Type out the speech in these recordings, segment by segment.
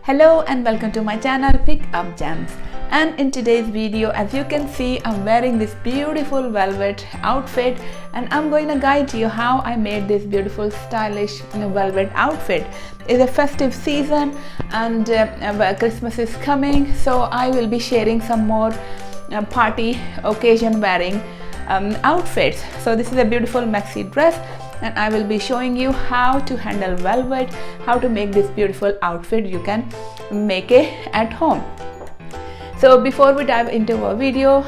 Hello and welcome to my channel Pick Up Gems. And in today's video, as you can see, I'm wearing this beautiful velvet outfit and I'm going to guide you how I made this beautiful stylish velvet outfit. It's a festive season and Christmas is coming, so I will be sharing some more party occasion wearing outfits. So this is a beautiful maxi dress and I will be showing you how to handle velvet, how to make this beautiful outfit. You can make it at home. So before we dive into our video,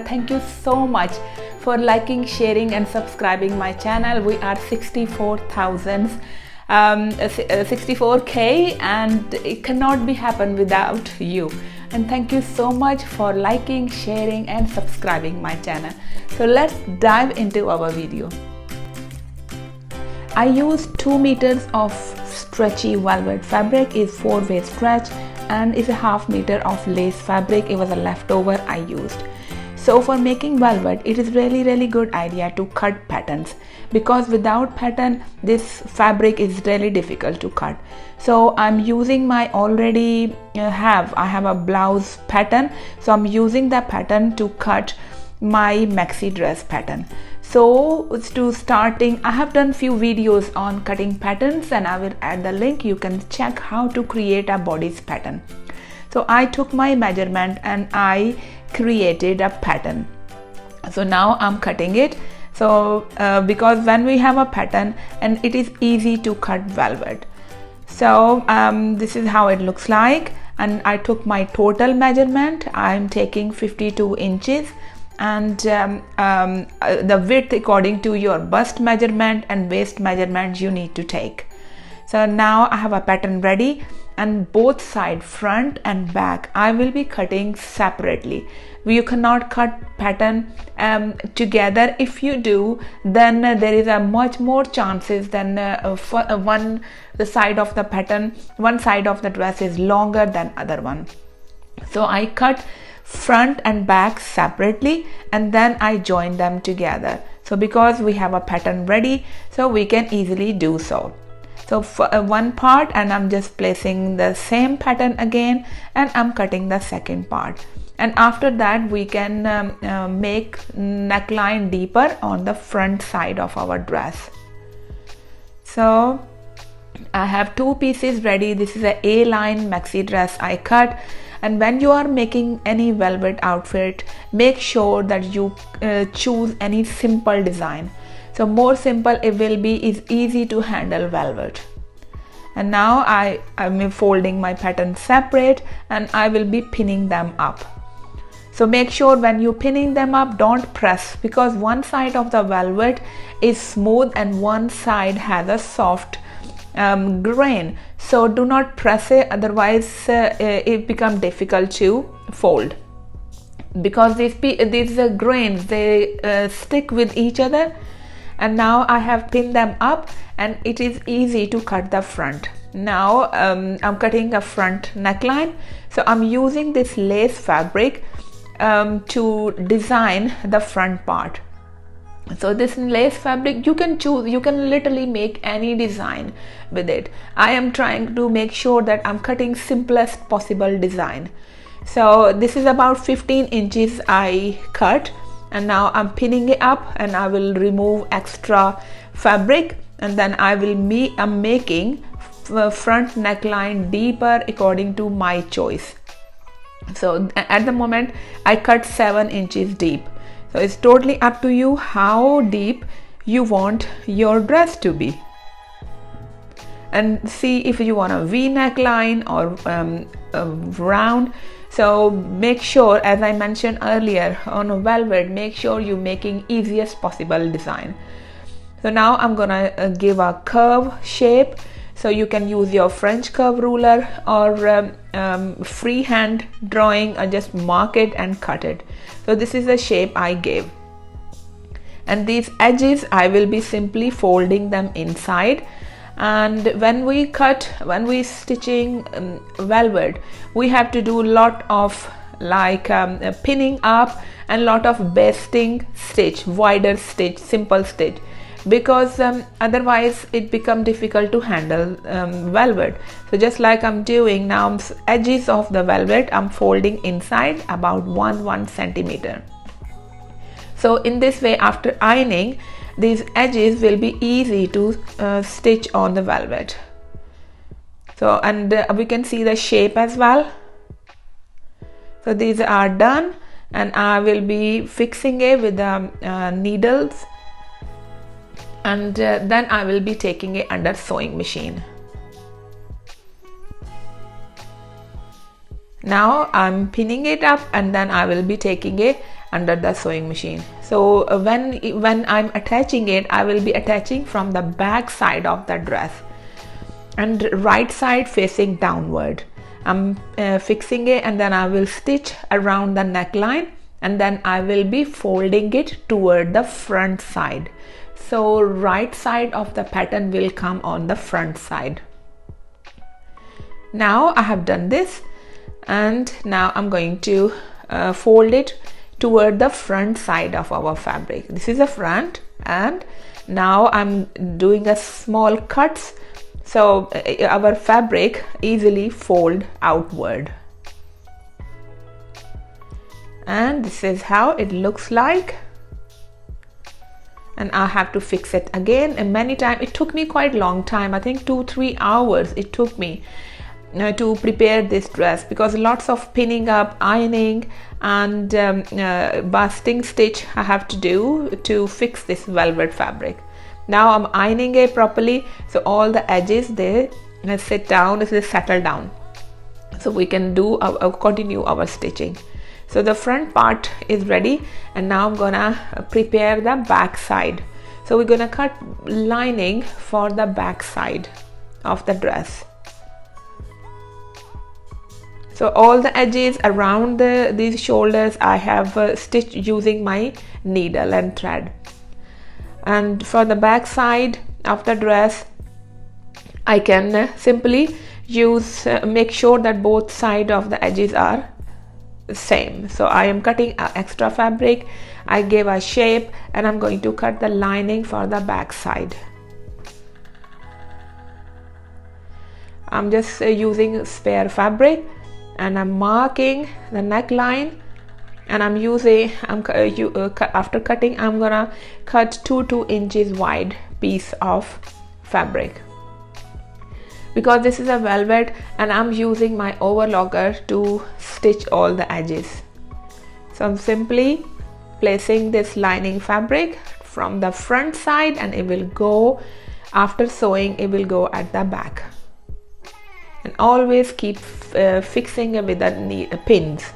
thank you so much for liking, sharing and subscribing my channel. We are 64K and it cannot be happen without you. And thank you so much for liking, sharing and subscribing my channel. So let's dive into our video. I used 2 meters of stretchy velvet fabric, is 4-way stretch, and is a ½ meter of lace fabric. It was a leftover I used. So for making velvet, it is really good idea to cut patterns, because without pattern this fabric is really difficult to cut. So I'm using my I have a blouse pattern, so I'm using that pattern to cut my maxi dress pattern. So to starting, I have done few videos on cutting patterns and I will add the link. You can check how to create a bodice pattern. So I took my measurement and I created a pattern. So now I'm cutting it. So because when we have a pattern, and it is easy to cut velvet. So this is how it looks like, and I took my total measurement. I'm taking 52 inches and the width according to your bust measurement and waist measurement you need to take. So now I have a pattern ready, and both side, front and back, I will be cutting separately. You cannot cut pattern together. If you do, then there is a much more chances than the side of the pattern, one side of the dress is longer than other one. So I cut front and back separately and then I join them together. So because we have a pattern ready, so we can easily do so. So for one part, and I'm just placing the same pattern again and I'm cutting the second part. And after that we can make neckline deeper on the front side of our dress. So I have 2 pieces ready. This is a A-line maxi dress I cut. And when you are making any velvet outfit, make sure that you choose any simple design. So more simple it will be, is easy to handle velvet. And now I'm folding my pattern separate and I will be pinning them up. So make sure when you pinning them up, don't press, because one side of the velvet is smooth and one side has a soft grain. So do not press it, otherwise it becomes difficult to fold, because these grains, they stick with each other. And now I have pinned them up and it is easy to cut the front. Now I'm cutting a front neckline. So I'm using this lace fabric to design the front part. So this lace fabric, you can choose, you can literally make any design with it. I am trying to make sure that I'm cutting simplest possible design. So this is about 15 inches I cut, and now I'm pinning it up and I will remove extra fabric, and then I'm making front neckline deeper according to my choice. So at the moment I cut 7 inches deep. So it's totally up to you how deep you want your dress to be. And see if you want a V neckline or round. So make sure, as I mentioned earlier, on a velvet, make sure you're making easiest possible design. So now I'm gonna give a curve shape. So you can use your French curve ruler or freehand drawing, or just mark it and cut it. So this is the shape I gave. And these edges I will be simply folding them inside. And when we stitching velvet, we have to do a lot of pinning up and lot of basting stitch, wider stitch, simple stitch. because otherwise it become difficult to handle velvet. So just like I'm doing now, edges of the velvet I'm folding inside about 1 centimeter. So in this way, after ironing, these edges will be easy to stitch on the velvet. So and we can see the shape as well. So these are done, and I will be fixing it with the needles, and then I will be taking it under sewing machine. Now I'm pinning it up, and then I will be taking it under the sewing machine. So when I'm attaching it, I will be attaching from the back side of the dress and right side facing downward. I'm fixing it, and then I will stitch around the neckline, and then I will be folding it toward the front side. So right side of the pattern will come on the front side. Now I have done this, and now I'm going to fold it toward the front side of our fabric. This is the front, and now I'm doing a small cuts so our fabric easily fold outward. And this is how it looks like. And I have to fix it again, and many times. It took me quite long time, I think 2-3 hours it took me to prepare this dress, because lots of pinning up, ironing, and basting stitch I have to do to fix this velvet fabric. Now I'm ironing it properly, so all the edges they sit down, they settle down, so we can do continue our stitching. So the front part is ready, and now I'm gonna prepare the back side. So we're gonna cut lining for the back side of the dress. So all the edges around these shoulders I have stitched using my needle and thread. And for the back side of the dress, I can simply use make sure that both sides of the edges are same. So I am cutting extra fabric, I gave a shape, and I'm going to cut the lining for the back side. I'm just using spare fabric, and I'm marking the neckline, and I'm using after cutting I'm gonna cut 2 inches wide piece of fabric, because this is a velvet and I'm using my overlocker to stitch all the edges. So I'm simply placing this lining fabric from the front side, and it will go after sewing, it will go at the back. And always keep fixing it with the pins,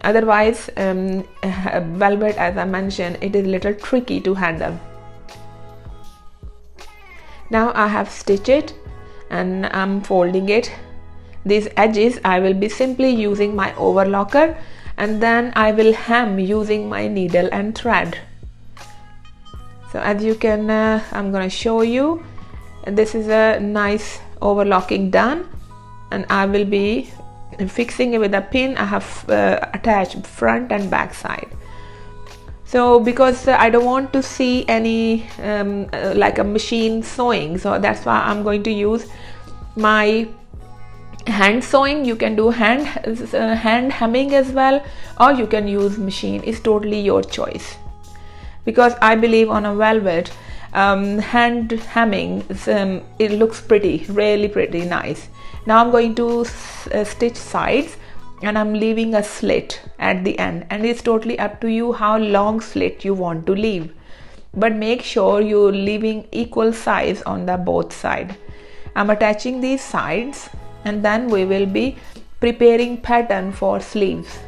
otherwise velvet, as I mentioned, it is a little tricky to handle. Now I have stitched it, and I'm folding it. These edges I will be simply using my overlocker, and then I will hem using my needle and thread. So as you can I'm gonna show you, this is a nice overlocking done, and I will be fixing it with a pin. I have attached front and back side. So because I don't want to see any like a machine sewing, so that's why I'm going to use my hand sewing. You can do hand hemming as well, or you can use machine. It's totally your choice, because I believe on a velvet hand hemming it looks pretty, really pretty nice. Now I'm going to stitch sides, and I'm leaving a slit at the end, and it's totally up to you how long slit you want to leave, but make sure you're leaving equal size on the both side. I'm attaching these sides, and then we will be preparing pattern for sleeves.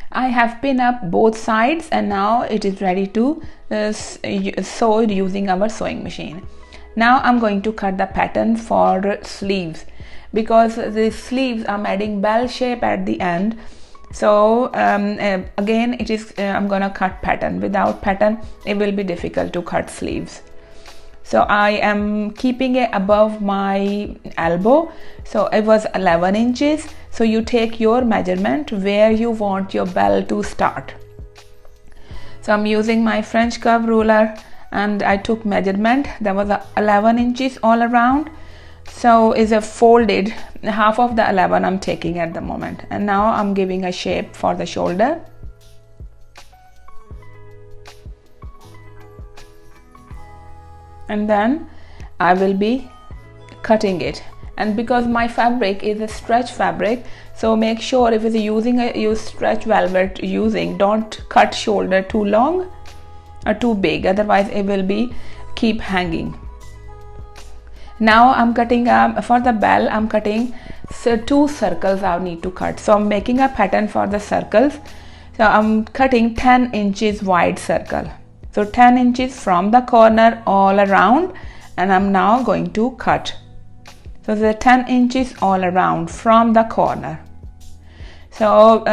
I have pinned up both sides, and now it is ready to sew using our sewing machine. Now I'm going to cut the pattern for sleeves. because the sleeves I'm adding bell shape at the end. So again it is I'm gonna cut pattern. Without pattern it will be difficult to cut sleeves. So I am keeping it above my elbow, so it was 11 inches. So you take your measurement where you want your bell to start. So I'm using my French curve ruler and I took measurement. There was 11 inches all around. So is a folded half of the 11 I'm taking at the moment, and now I'm giving a shape for the shoulder. And then I will be cutting it. And because my fabric is a stretch fabric, so make sure if you're use stretch velvet don't cut shoulder too long or too big, otherwise it will be keep hanging. Now I'm cutting for the bell. I'm cutting 2 circles I need to cut. So I'm making a pattern for the circles. So I'm cutting 10 inches wide circle. So 10 inches from the corner all around, and I'm now going to cut. So the 10 inches all around from the corner. So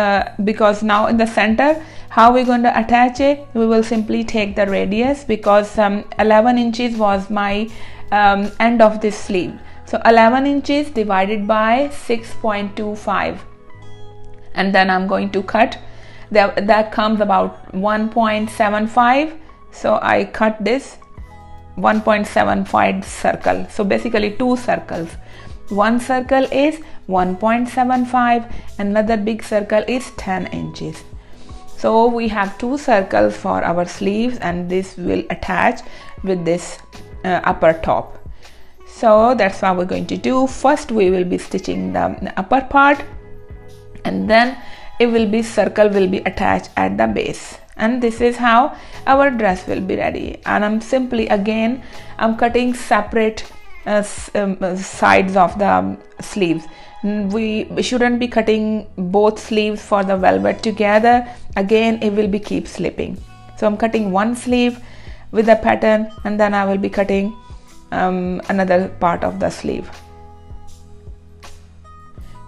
because now in the center, how we're going to attach it, we will simply take the radius, because 11 inches was my end of this sleeve. So 11 inches divided by 6.25, and then I'm going to cut. That comes about 1.75. So I cut this 1.75 circle. So basically 2 circles. One circle is 1.75, another big circle is 10 inches. So we have 2 circles for our sleeves, and this will attach with this upper top. So that's what we're going to do. First we will be stitching the upper part, and then circle will be attached at the base. And this is how our dress will be ready. And I'm simply I'm cutting separate sides of the sleeves. We shouldn't be cutting both sleeves for the velvet together. Again it will be keep slipping. So I'm cutting one sleeve with a pattern, and then I will be cutting another part of the sleeve.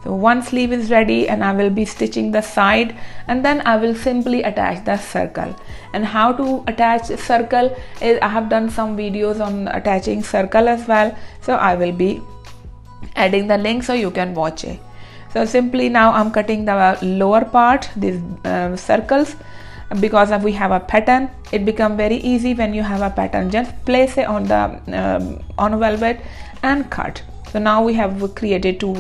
So one sleeve is ready, and I will be stitching the side, and then I will simply attach the circle. And how to attach circle is, I have done some videos on attaching circle as well, so I will be adding the link so you can watch it. So simply now I'm cutting the lower part, these circles. Because we have a pattern, it becomes very easy when you have a pattern. Just place it on the on velvet and cut. So now we have created 2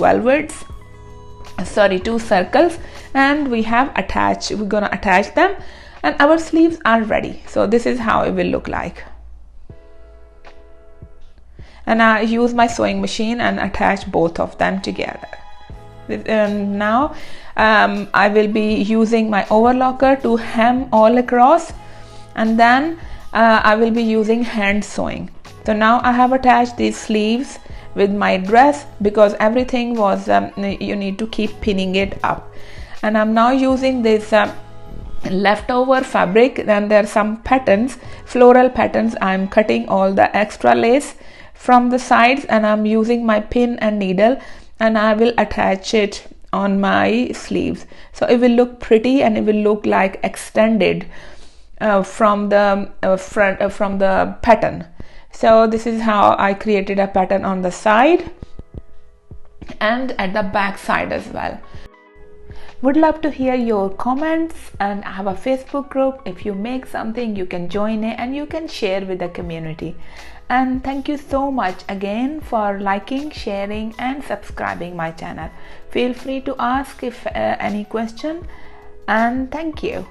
circles, and we have attached. We're gonna attach them, and our sleeves are ready. So this is how it will look like. And I use my sewing machine and attach both of them together. And now I will be using my overlocker to hem all across, and then I will be using hand sewing. So now I have attached these sleeves with my dress, because everything was you need to keep pinning it up. And I'm now using this leftover fabric, and there are some patterns, floral patterns. I'm cutting all the extra lace from the sides, and I'm using my pin and needle, and I will attach it on my sleeves. So it will look pretty, and it will look like extended from the front from the pattern. So this is how I created a pattern on the side and at the back side as well. Would love to hear your comments, and I have a Facebook group. If you make something, you can join it and you can share with the community. And thank you so much again for liking, sharing and subscribing my channel. Feel free to ask if any question, and thank you.